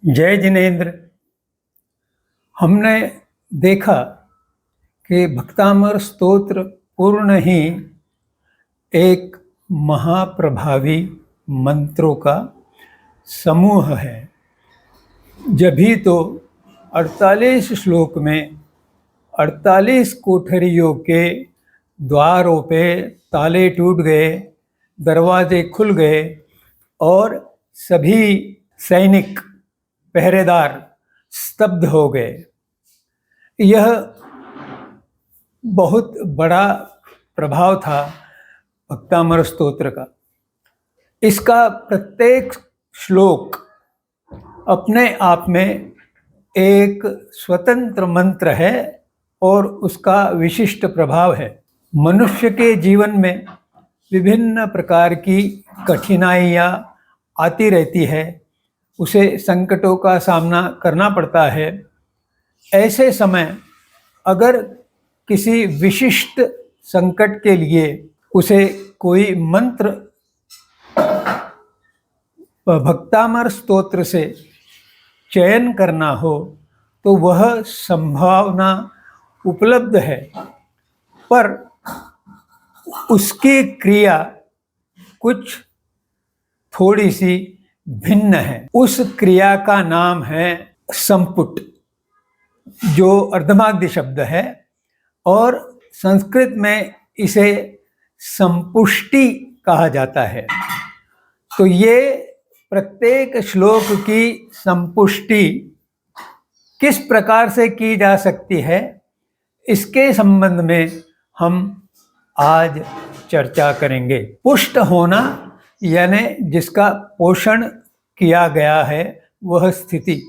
जय जिनेन्द्र। हमने देखा कि भक्तामर स्तोत्र पूर्ण ही एक महाप्रभावी मंत्रों का समूह है। जब भी तो 48 श्लोक में 48 कोठरियों के द्वारों पे ताले टूट गए, दरवाजे खुल गए और सभी सैनिक पहरेदार स्तब्ध हो गए। यह बहुत बड़ा प्रभाव था भक्तामर स्तोत्र का। इसका प्रत्येक श्लोक अपने आप में एक स्वतंत्र मंत्र है और उसका विशिष्ट प्रभाव है। मनुष्य के जीवन में विभिन्न प्रकार की कठिनाइयाँ आती रहती है, उसे संकटों का सामना करना पड़ता है। ऐसे समय अगर किसी विशिष्ट संकट के लिए उसे कोई मंत्र भक्तामर स्तोत्र से चयन करना हो तो वह संभावना उपलब्ध है, पर उसकी क्रिया कुछ थोड़ी सी भिन्न है। उस क्रिया का नाम है संपुट, जो अर्धमागधी शब्द है और संस्कृत में इसे संपुष्टि कहा जाता है। तो ये प्रत्येक श्लोक की संपुष्टि किस प्रकार से की जा सकती है, इसके संबंध में हम आज चर्चा करेंगे। पुष्ट होना यानी जिसका पोषण किया गया है वह स्थिति।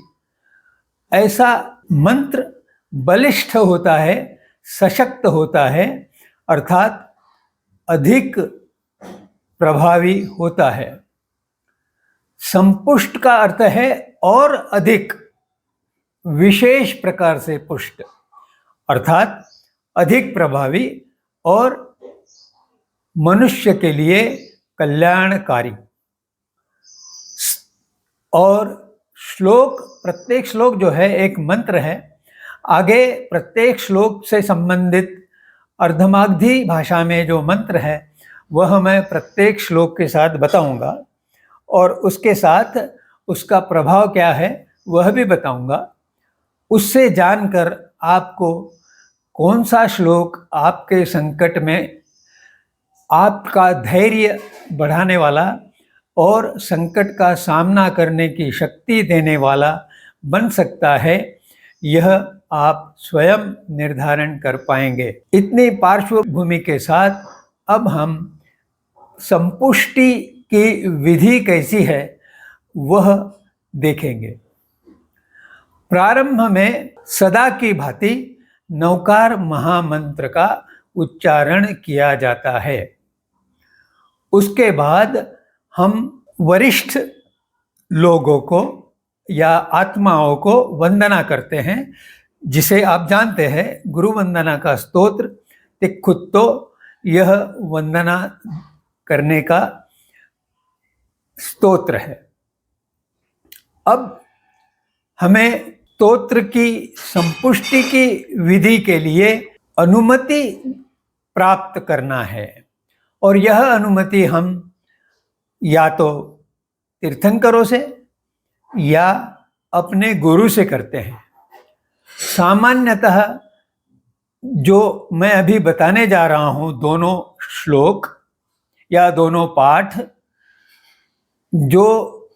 ऐसा मंत्र बलिष्ठ होता है, सशक्त होता है, अर्थात अधिक प्रभावी होता है। संपुष्ट का अर्थ है और अधिक, विशेष प्रकार से पुष्ट, अर्थात अधिक प्रभावी और मनुष्य के लिए कल्याणकारी। और श्लोक, प्रत्येक श्लोक जो है एक मंत्र है। आगे प्रत्येक श्लोक से संबंधित अर्धमागधी भाषा में जो मंत्र है वह मैं प्रत्येक श्लोक के साथ बताऊंगा और उसके साथ उसका प्रभाव क्या है वह भी बताऊंगा। उससे जानकर आपको कौन सा श्लोक आपके संकट में आपका धैर्य बढ़ाने वाला और संकट का सामना करने की शक्ति देने वाला बन सकता है, यह आप स्वयं निर्धारण कर पाएंगे। इतनी पार्श्वभूमि के साथ अब हम संपुष्टि की विधि कैसी है वह देखेंगे। प्रारंभ में सदा की भांति नवकार महामंत्र का उच्चारण किया जाता है। उसके बाद हम वरिष्ठ लोगों को या आत्माओं को वंदना करते हैं, जिसे आप जानते हैं गुरु वंदना का स्तोत्र तिक्खुत्तो, यह वंदना करने का स्तोत्र है। अब हमें स्तोत्र की संपुष्टि की विधि के लिए अनुमति प्राप्त करना है और यह अनुमति हम या तो तीर्थंकरों से या अपने गुरु से करते हैं। सामान्यतः जो मैं अभी बताने जा रहा हूँ, दोनों श्लोक या दोनों पाठ जो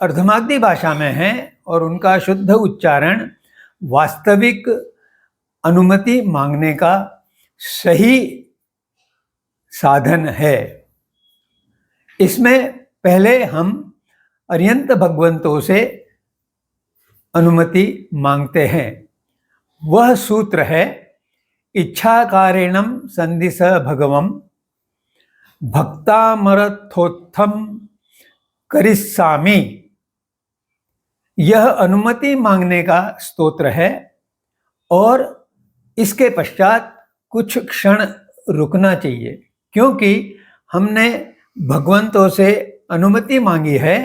अर्धमागधी भाषा में हैं और उनका शुद्ध उच्चारण वास्तविक अनुमति मांगने का सही साधन है। इसमें पहले हम अर्यंत भगवंतों से अनुमति मांगते हैं। वह सूत्र है इच्छाकारेणम संदिश भगवम भक्तामरथोत्थम करिष्यामि। यह अनुमति मांगने का स्तोत्र है और इसके पश्चात कुछ क्षण रुकना चाहिए, क्योंकि हमने भगवंतों से अनुमति मांगी है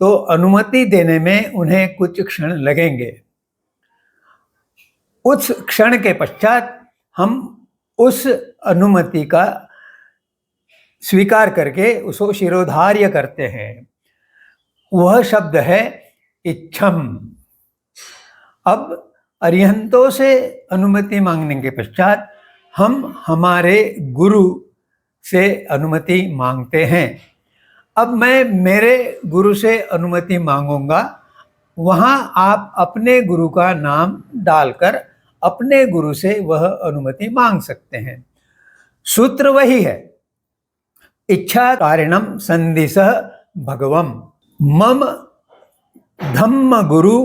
तो अनुमति देने में उन्हें कुछ क्षण लगेंगे। उस क्षण के पश्चात हम उस अनुमति का स्वीकार करके उसको शिरोधार्य करते हैं। वह शब्द है इच्छम। अब अरिहंतों से अनुमति मांगने के पश्चात हम हमारे गुरु से अनुमति मांगते हैं। अब मैं मेरे गुरु से अनुमति मांगूंगा, वहाँ आप अपने गुरु का नाम डालकर अपने गुरु से वह अनुमति मांग सकते हैं। सूत्र वही है, इच्छा कारणम संदिशः भगवम मम धम्म गुरु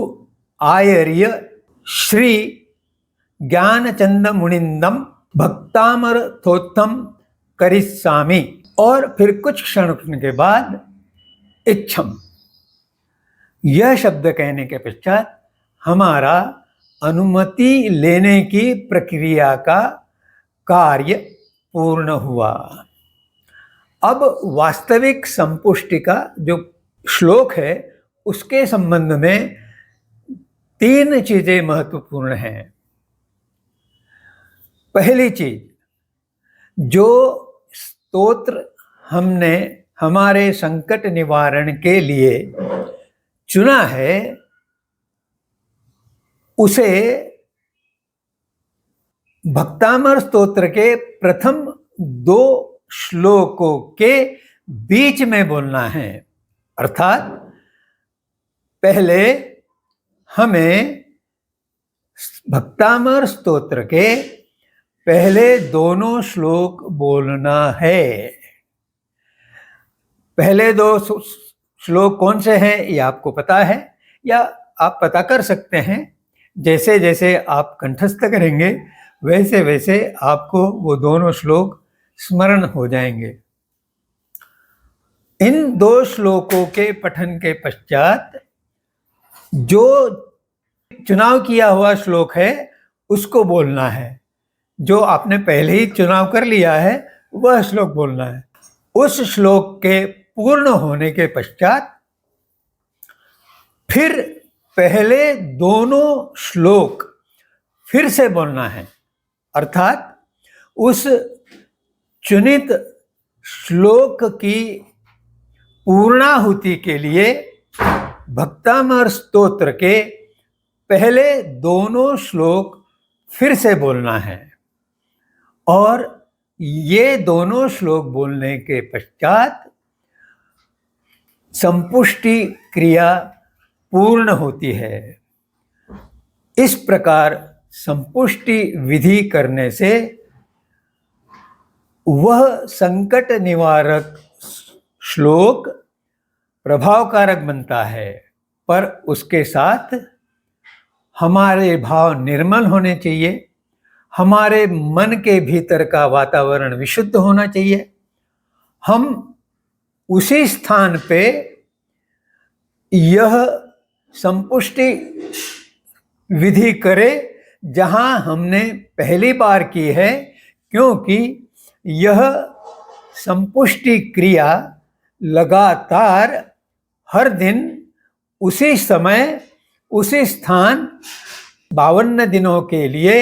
आयर्य श्री ज्ञानचंद मुनिंदम भक्तामर्थोत्तम करिष्यामि। और फिर कुछ क्षण के बाद इच्छम, यह शब्द कहने के पश्चात हमारा अनुमति लेने की प्रक्रिया का कार्य पूर्ण हुआ। अब वास्तविक संपुष्टि का जो श्लोक है उसके संबंध में 3 चीजें महत्वपूर्ण हैं। पहली चीज, जो स्तोत्र हमने हमारे संकट निवारण के लिए चुना है उसे भक्तामर स्तोत्र के प्रथम 2 श्लोकों के बीच में बोलना है। अर्थात पहले हमें भक्तामर स्तोत्र के पहले दोनों श्लोक बोलना है। पहले 2 श्लोक कौन से हैं ये आपको पता है, या आप पता कर सकते हैं। जैसे जैसे आप कंठस्थ करेंगे वैसे वैसे आपको वो दोनों श्लोक स्मरण हो जाएंगे। इन 2 श्लोकों के पठन के पश्चात जो चुनाव किया हुआ श्लोक है उसको बोलना है। जो आपने पहले ही चुनाव कर लिया है वह श्लोक बोलना है। उस श्लोक के पूर्ण होने के पश्चात फिर पहले दोनों श्लोक फिर से बोलना है। अर्थात उस चुनित श्लोक की पूर्णाहुति के लिए भक्तामर स्तोत्र के पहले दोनों श्लोक फिर से बोलना है। और ये दोनों श्लोक बोलने के पश्चात संपुष्टि क्रिया पूर्ण होती है। इस प्रकार संपुष्टि विधि करने से वह संकट निवारक श्लोक प्रभावकारक बनता है, पर उसके साथ हमारे भाव निर्मल होने चाहिए, हमारे मन के भीतर का वातावरण विशुद्ध होना चाहिए। हम उसी स्थान पे यह संपुष्टि विधि करें जहां हमने पहली बार की है, क्योंकि यह संपुष्टि क्रिया लगातार हर दिन उसी समय उसी स्थान 52 दिनों के लिए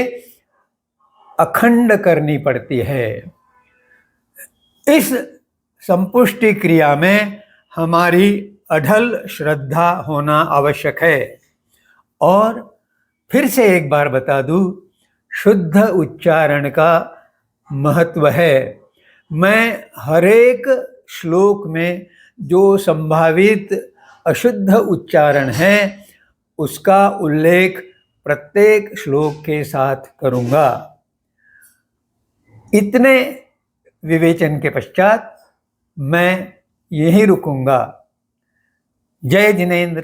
अखंड करनी पड़ती है। इस संपुष्टि क्रिया में हमारी अढल श्रद्धा होना आवश्यक है। और फिर से एक बार बता दूं, शुद्ध उच्चारण का महत्व है। मैं हरेक श्लोक में जो संभावित अशुद्ध उच्चारण है उसका उल्लेख प्रत्येक श्लोक के साथ करूंगा। इतने विवेचन के पश्चात मैं यहीं रुकूंगा। जय जिनेंद्र।